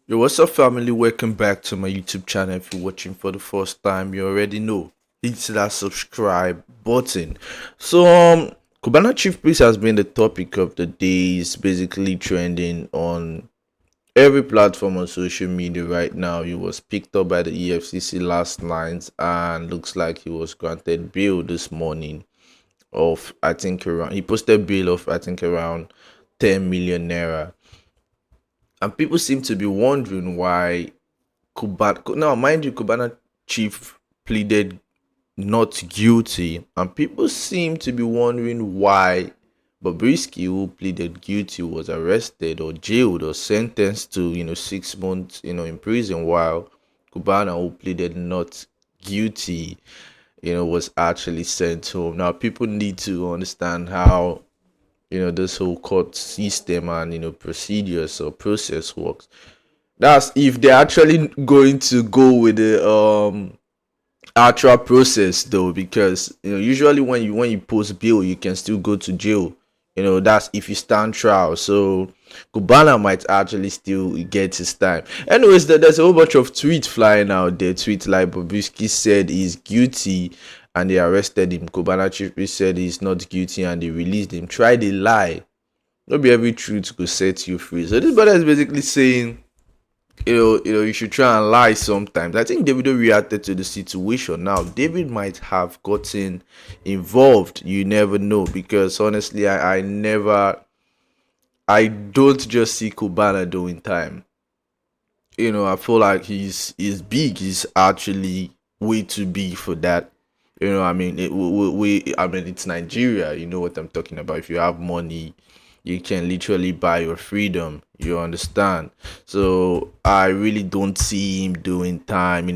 Yo, what's up, family? Welcome back to my YouTube channel. If you're watching for the first time, you already know. Hit that subscribe button. Cubana Chiefpriest has been the topic of the day. It's basically trending on every platform on social media right now. He was picked up by the EFCC last night and looks like he was granted bail this morning of, I think, around, he posted bail of, I think, around 10 million naira. And people seem to be wondering why now, mind you, Cubana chief pleaded not guilty, and people seem to be wondering why Bobrisky, who pleaded guilty, was arrested or jailed or sentenced to 6 months in prison, while Cubana, who pleaded not guilty, was actually sent home. Now, people need to understand how this whole court system and procedures or process works. That's if they're actually going to go with the actual process though, because usually when you post bail you can still go to jail. That's if you stand trial. So Cubana might actually still get his time. Anyways, there's a whole bunch of tweets flying out there. Tweets like Bobrisky said he's guilty and they arrested him. Cubana Chiefpriest said he's not guilty and they released him. Try the lie. Not be every truth could set you free. So this brother is basically saying you should try and lie sometimes. I think Davido reacted to the situation. Now, David might have gotten involved. You never know, because honestly, I don't just see Cubana doing time. I feel like he's big. He's actually way too big for that. I mean, I mean, it's Nigeria. You know what I'm talking about. If you have money, you can literally buy your freedom. You understand? So I really don't see him doing time.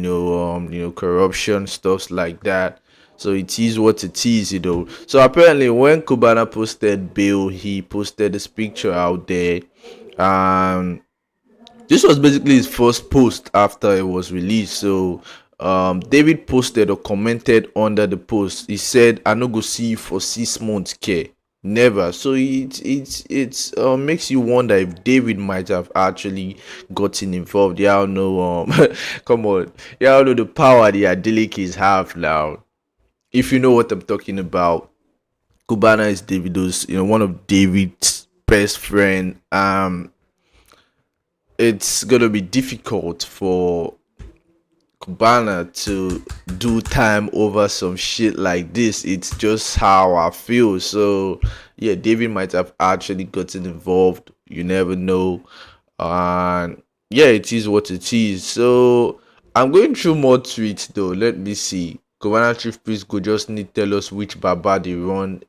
Corruption stuffs like that. So it is what it is. So apparently, when Cubana posted bail, he posted this picture out there. Um, this was basically his first post after it was released. So David posted or commented under the post. He said, "I no go see you for 6 months, care." Never. So it makes you wonder if David might have actually gotten involved. Y'all know come on. Y'all know the power the Adelekis have now. If you know what I'm talking about, Cubana is Davido's, one of David's best friend. It's gonna be difficult for Cubana to do time over some shit like this. It's just how I feel. So yeah, David might have actually gotten involved. You never know. And yeah, it is what it is. So I'm going through more tweets though. Let me see. Cubana Chief Priest go just need tell us which baba they run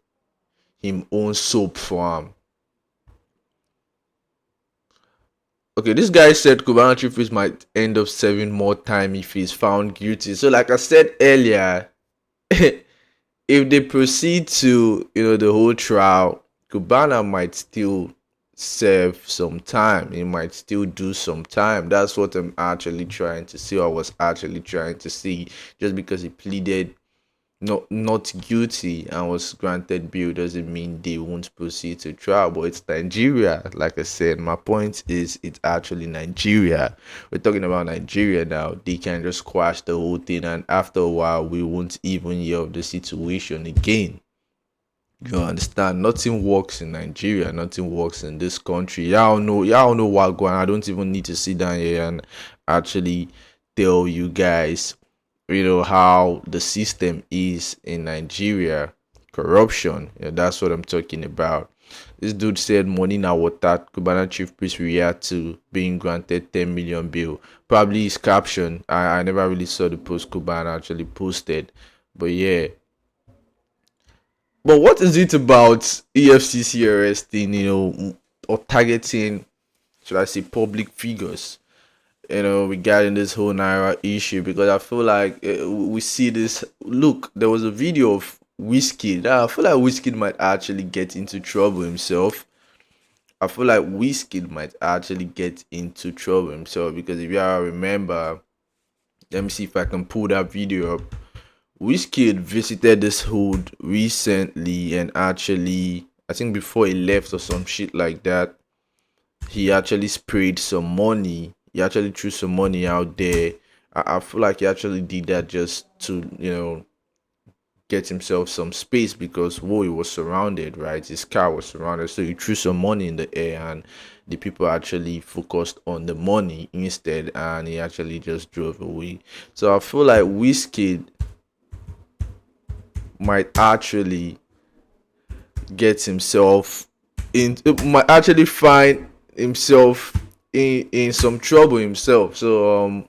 him own soap farm. Okay, this guy said Cubana Chiefpriest might end up serving more time if he's found guilty. So, like I said earlier, if they proceed to the whole trial, Cubana might still serve some time. He might still do some time. That's what I'm actually trying to see. I was actually trying to see, just because he pleaded not guilty and was granted bail doesn't mean they won't proceed to trial. But it's Nigeria. Like I said, my point is it's actually Nigeria. We're talking about Nigeria now. They can just quash the whole thing, and after a while we won't even hear of the situation again. You understand? Nothing works in Nigeria. Nothing works in this country. Y'all know what going on. I don't even need to sit down here and actually tell you guys how the system is in Nigeria. Corruption. That's what I'm talking about. This dude said money now what that Cubana Chief Priest react to being granted 10 million bail. Probably his caption. I never really saw the post Cubana actually posted. But yeah. But what is it about EFCC arresting, or targeting, should I say, public figures? Regarding this whole Naira issue, because I feel like we see this. Look, there was a video of Wizkid. I feel like Wizkid might actually get into trouble himself. I feel like Wizkid might actually get into trouble himself, because if you all remember, let me see if I can pull that video up. Wizkid visited this hood recently, and actually, I think before he left or some shit like that, he actually sprayed some money He actually threw some money out there. I feel like he actually did that just to, get himself some space because whoa, he was surrounded, right? His car was surrounded, so he threw some money in the air, and the people actually focused on the money instead, and he actually just drove away. So I feel like Wizkid might actually get himself in, might actually find himself in some trouble himself. So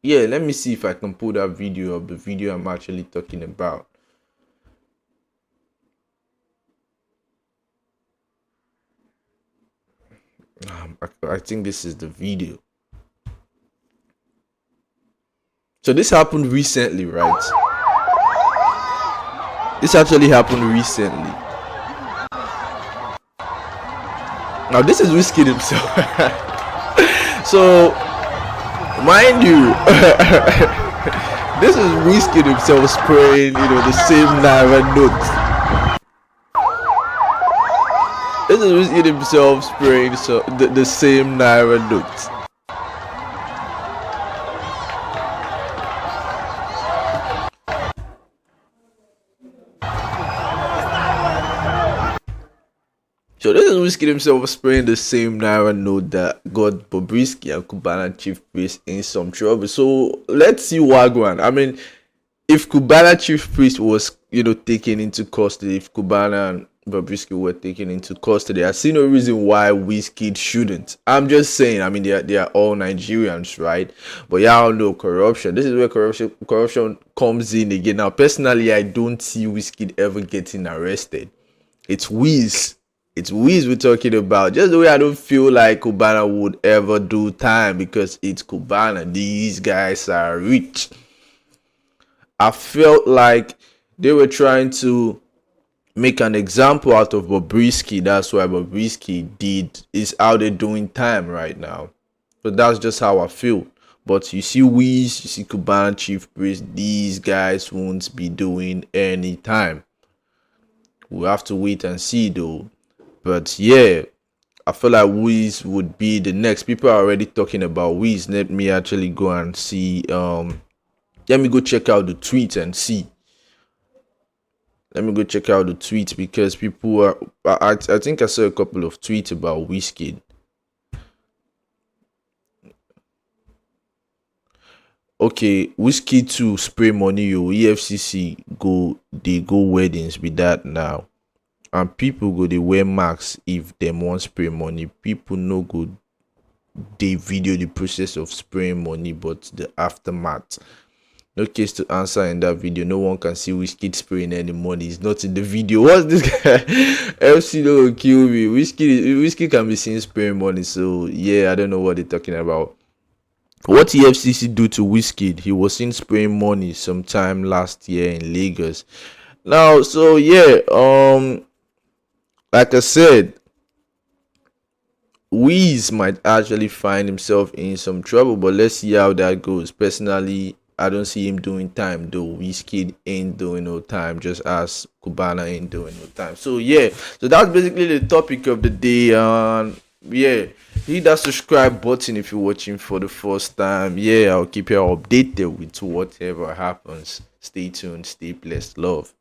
yeah, let me see if I can pull that video of the video I'm actually talking about. I think this is the video. So this happened recently, right? This actually happened recently. Now this is Wizkid himself. So mind you, this is Wizkid himself spraying, the same Naira note. This is Wizkid himself spraying the same Naira note. So this is Wizkid himself spraying the same Naira note that got Bobrisky and Cubana Chiefpriest in some trouble. So let's see what going. I mean, if Cubana Chiefpriest was, taken into custody, if Cubana and Bobrisky were taken into custody, I see no reason why Wizkid shouldn't. I'm just saying. I mean, they are all Nigerians, right? But y'all know corruption. This is where corruption comes in again. Now, personally, I don't see Wizkid ever getting arrested. It's Wiz. It's Wiz we're talking about. Just the way I don't feel like Cubana would ever do time because it's Cubana. These guys are rich. I felt like they were trying to make an example out of Bobrisky. That's why Bobrisky is out there doing time right now. But that's just how I feel. But you see Wiz, you see Cubana Chiefpriest, these guys won't be doing any time. We'll have to wait and see though. But yeah, I feel like Wiz would be the next. People are already talking about Wiz. Let me actually go and see. Let me go check out the tweets and see. Let me go check out the tweets because people are. I think I saw a couple of tweets about Wizkid. Okay, Wizkid to spray money. Yo, EFCC they go weddings with that now. And people go they wear masks if them want spray money. People no go they video the process of spraying money, but the aftermath. No case to answer in that video. No one can see Wizkid spraying any money. It's not in the video. What's this guy? FC don't kill me. Wizkid can be seen spraying money. So yeah, I don't know what they're talking about. What EFCC do to Wizkid? He was seen spraying money sometime last year in Lagos. Now, so yeah, like I said, Wiz might actually find himself in some trouble, but let's see how that goes. Personally, I don't see him doing time though. Wizkid ain't doing no time, just as Cubana ain't doing no time. So yeah, so that's basically the topic of the day. Yeah, hit that subscribe button if you're watching for the first time. Yeah, I'll keep you updated with whatever happens. Stay tuned, stay blessed, love.